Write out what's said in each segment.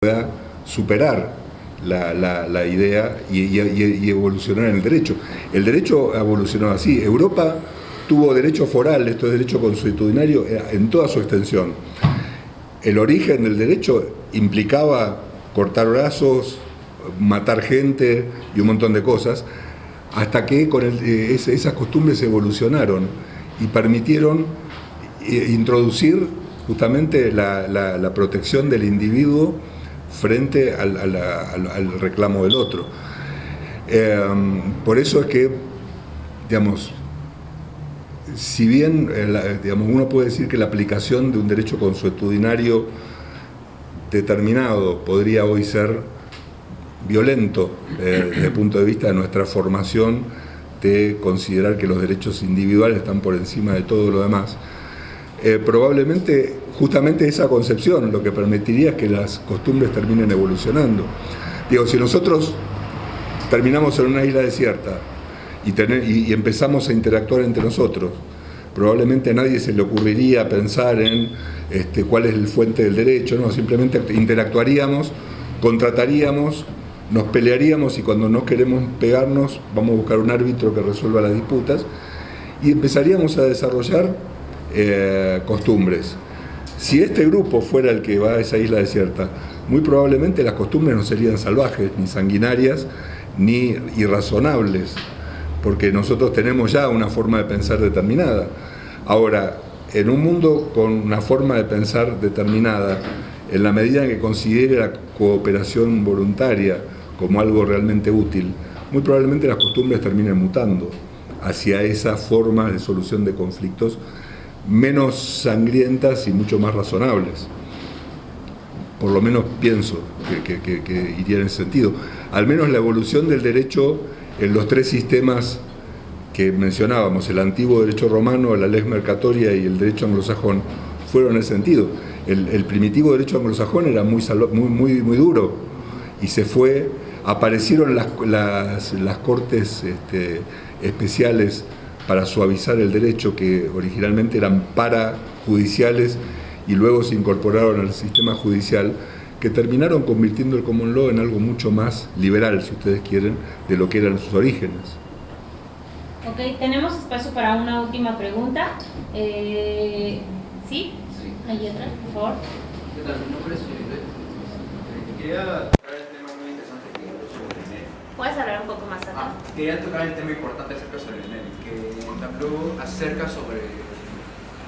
pueda superar la idea y evolucionar en el derecho. El derecho ha evolucionado así. Europa tuvo derecho foral, esto es derecho consuetudinario, en toda su extensión. El origen del derecho implicaba cortar brazos, matar gente y un montón de cosas, hasta que esas costumbres evolucionaron y permitieron introducir justamente la protección del individuo frente al reclamo del otro. Por eso es que, digamos, si bien uno puede decir que la aplicación de un derecho consuetudinario determinado podría hoy ser violento desde el punto de vista de nuestra formación de considerar que los derechos individuales están por encima de todo lo demás, probablemente justamente esa concepción lo que permitiría es que las costumbres terminen evolucionando. Digo, si nosotros terminamos en una isla desierta y empezamos a interactuar entre nosotros, probablemente a nadie se le ocurriría pensar en cuál es el fuente del derecho, no, simplemente interactuaríamos, contrataríamos, nos pelearíamos y cuando no queremos pegarnos vamos a buscar un árbitro que resuelva las disputas y empezaríamos a desarrollar costumbres. Si este grupo fuera el que va a esa isla desierta, muy probablemente las costumbres no serían salvajes, ni sanguinarias, ni irrazonables, porque nosotros tenemos ya una forma de pensar determinada. Ahora, en un mundo con una forma de pensar determinada, en la medida en que considere la cooperación voluntaria como algo realmente útil, muy probablemente las costumbres terminen mutando hacia esa forma de solución de conflictos menos sangrientas y mucho más razonables. Por lo menos pienso que iría en ese sentido. Al menos la evolución del derecho en los tres sistemas que mencionábamos, el antiguo derecho romano, la lex mercatoria y el derecho anglosajón, fueron en ese sentido. El primitivo derecho anglosajón era muy duro y aparecieron las cortes especiales para suavizar el derecho, que originalmente eran parajudiciales y luego se incorporaron al sistema judicial, que terminaron convirtiendo el common law en algo mucho más liberal, si ustedes quieren, de lo que eran sus orígenes. Ok, tenemos espacio para una última pregunta. ¿Sí? Sí. Ahí atrás, por favor. ¿Qué tal? Mi nombre es Felipe. Quería tocar el tema muy interesante que sobre el NERI. ¿Puedes hablar un poco más acá? Quería tocar el tema importante acerca sobre el NERI, que habló acerca sobre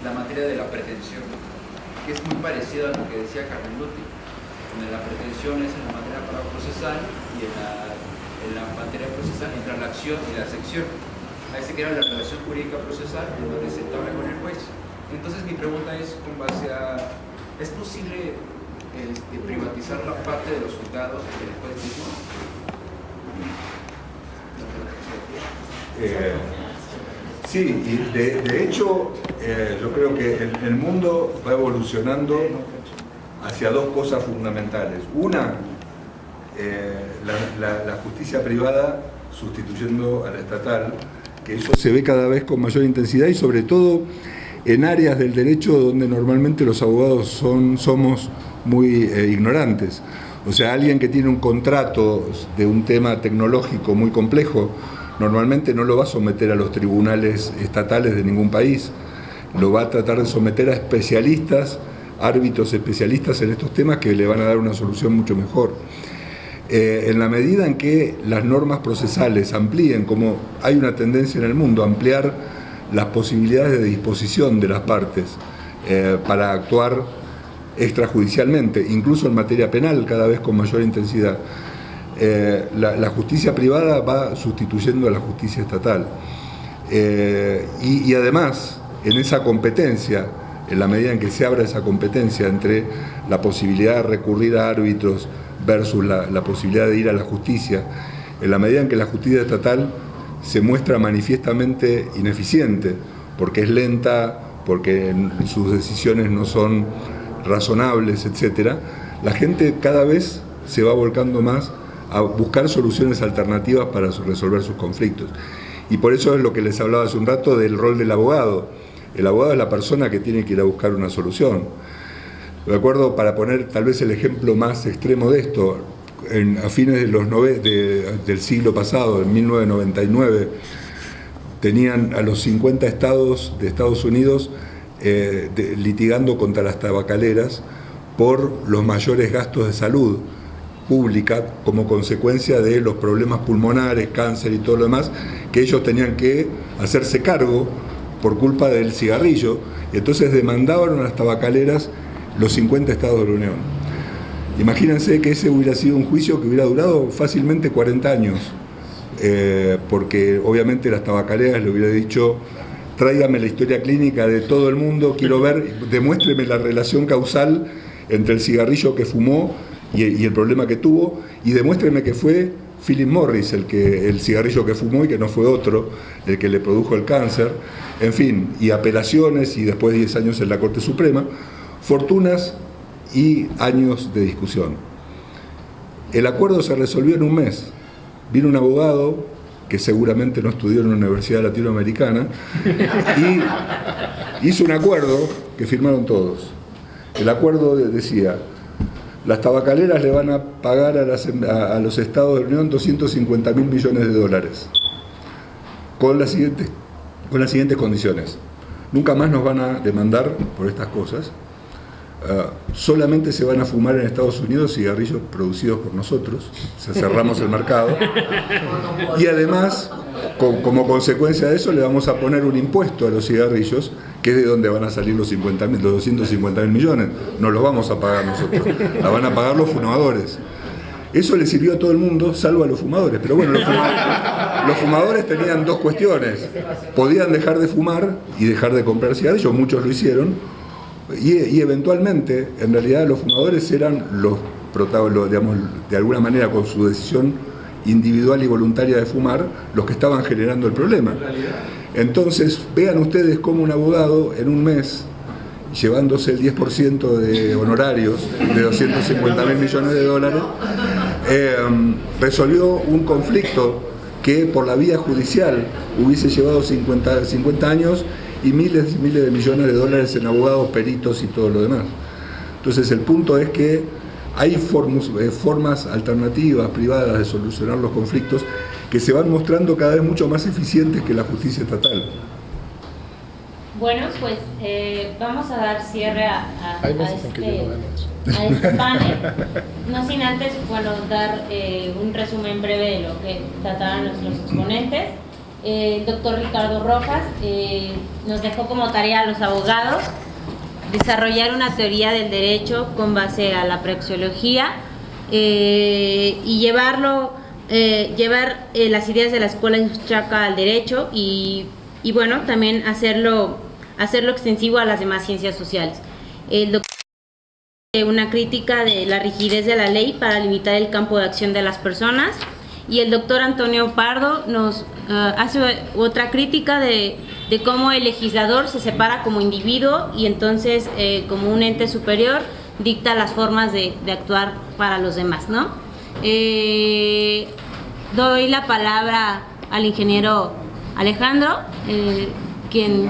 la materia de la pretensión, que es muy parecido a lo que decía Carmen Luthi, donde la pretensión es en la materia procesal y en la materia procesal entre la acción y la sección. Ahí se queda la relación jurídica procesal en donde se habla con el juez. Entonces mi pregunta es con base a, ¿es posible privatizar la parte de los juzgados del juez mismo? Sí, y de hecho yo creo que el mundo va evolucionando hacia dos cosas fundamentales. Una, la justicia privada sustituyendo a la estatal, que eso se ve cada vez con mayor intensidad y sobre todo en áreas del derecho donde normalmente los abogados somos muy ignorantes. O sea, alguien que tiene un contrato de un tema tecnológico muy complejo, normalmente no lo va a someter a los tribunales estatales de ningún país, lo va a tratar de someter a especialistas, árbitros especialistas en estos temas que le van a dar una solución mucho mejor. En la medida en que las normas procesales amplíen, como hay una tendencia en el mundo, a ampliar las posibilidades de disposición de las partes para actuar extrajudicialmente, incluso en materia penal cada vez con mayor intensidad, la justicia privada va sustituyendo a la justicia estatal. Y además, en esa competencia, en la medida en que se abra esa competencia entre la posibilidad de recurrir a árbitros versus la posibilidad de ir a la justicia, en la medida en que la justicia estatal se muestra manifiestamente ineficiente, porque es lenta, porque sus decisiones no son razonables, etc., la gente cada vez se va volcando más a buscar soluciones alternativas para resolver sus conflictos. Y por eso es lo que les hablaba hace un rato del rol del abogado. El abogado es la persona que tiene que ir a buscar una solución. Me acuerdo, para poner tal vez el ejemplo más extremo de esto, a fines de del siglo pasado, en 1999, tenían a los 50 estados de Estados Unidos litigando contra las tabacaleras por los mayores gastos de salud pública como consecuencia de los problemas pulmonares, cáncer y todo lo demás, que ellos tenían que hacerse cargo por culpa del cigarrillo. Y entonces demandaron a las tabacaleras los 50 estados de la Unión. Imagínense que ese hubiera sido un juicio que hubiera durado fácilmente 40 años, porque obviamente las tabacaleras le hubiera dicho: tráigame la historia clínica de todo el mundo, quiero ver, demuéstreme la relación causal entre el cigarrillo que fumó y el problema que tuvo, y demuéstreme que fue Philip Morris el cigarrillo que fumó y que no fue otro el que le produjo el cáncer. En fin, y apelaciones, y después 10 años en la Corte Suprema, fortunas y años de discusión. El acuerdo se resolvió en un mes. Vino un abogado que seguramente no estudió en una universidad latinoamericana y hizo un acuerdo que firmaron todos. El acuerdo decía: las tabacaleras le van a pagar a los estados de la Unión 250.000 millones de dólares con las siguientes condiciones. Nunca más nos van a demandar por estas cosas. Solamente se van a fumar en Estados Unidos cigarrillos producidos por nosotros, o sea, cerramos el mercado, y además, como consecuencia de eso, le vamos a poner un impuesto a los cigarrillos, que es de donde van a salir los 250.000 millones, no los vamos a pagar nosotros, la van a pagar los fumadores. Eso le sirvió a todo el mundo, salvo a los fumadores. Pero bueno, los fumadores tenían dos cuestiones: podían dejar de fumar y dejar de comprar cigarrillos, muchos lo hicieron. Y eventualmente, en realidad, los fumadores eran los protagonistas, digamos, de alguna manera, con su decisión individual y voluntaria de fumar, los que estaban generando el problema. Entonces, vean ustedes cómo un abogado en un mes, llevándose el 10% de honorarios de 250.000 millones de dólares, resolvió un conflicto que por la vía judicial hubiese llevado 50 años y miles de millones de dólares en abogados, peritos y todo lo demás. Entonces el punto es que hay formas alternativas, privadas, de solucionar los conflictos que se van mostrando cada vez mucho más eficientes que la justicia estatal. Bueno, pues vamos a dar cierre a este panel, no sin antes, bueno, dar un resumen breve de lo que trataron nuestros exponentes. El doctor Ricardo Rojas nos dejó como tarea a los abogados desarrollar una teoría del derecho con base a la praxeología y llevar las ideas de la escuela austriaca al derecho y bueno, también hacerlo extensivo a las demás ciencias sociales. El doctor una crítica de la rigidez de la ley para limitar el campo de acción de las personas, y el doctor Antonio Pardo nos hace otra crítica de cómo el legislador se separa como individuo y entonces como un ente superior dicta las formas de actuar para los demás, ¿no? Doy la palabra al ingeniero Alejandro, quien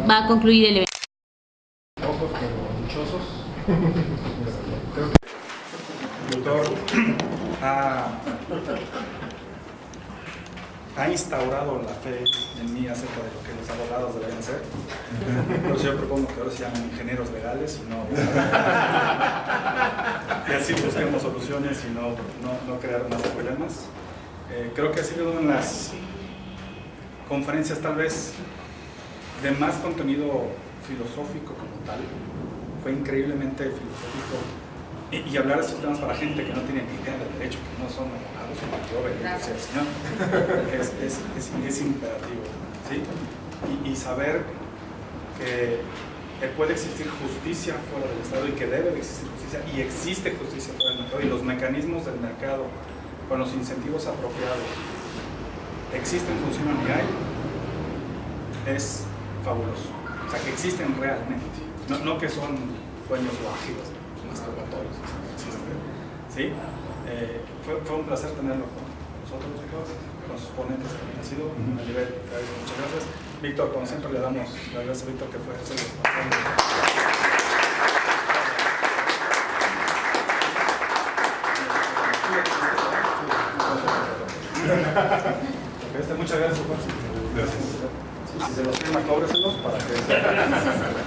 va a concluir el evento. Ojos pero dichosos. El doctor ha instaurado la fe en mí acerca de lo que los abogados deberían ser. Por eso yo propongo que ahora se llamen ingenieros legales y no y así busquemos soluciones y no crear más problemas. Creo que ha sido una de las conferencias tal vez de más contenido filosófico como tal. Fue increíblemente filosófico y hablar de estos temas para gente que no tiene ni idea del derecho, que no son abogados, como yo, bendito sea el Señor, es imperativo, ¿sí? Y saber que puede existir justicia fuera del Estado y que debe de existir justicia y existe justicia fuera del mercado, y los mecanismos del mercado con los incentivos apropiados existen, funcionan y hay, es fabuloso. O sea, que existen realmente, no que son sueños guajiros, masturbatorios, ¿sí? Fue un placer tenerlo con nosotros, chicos, con sus ponentes también ha sido a nivel, muchas gracias. Víctor, como siempre le damos las gracias a Víctor, que fue Muchas gracias, Juan. Gracias. Si se los firma, cóbreselos para que...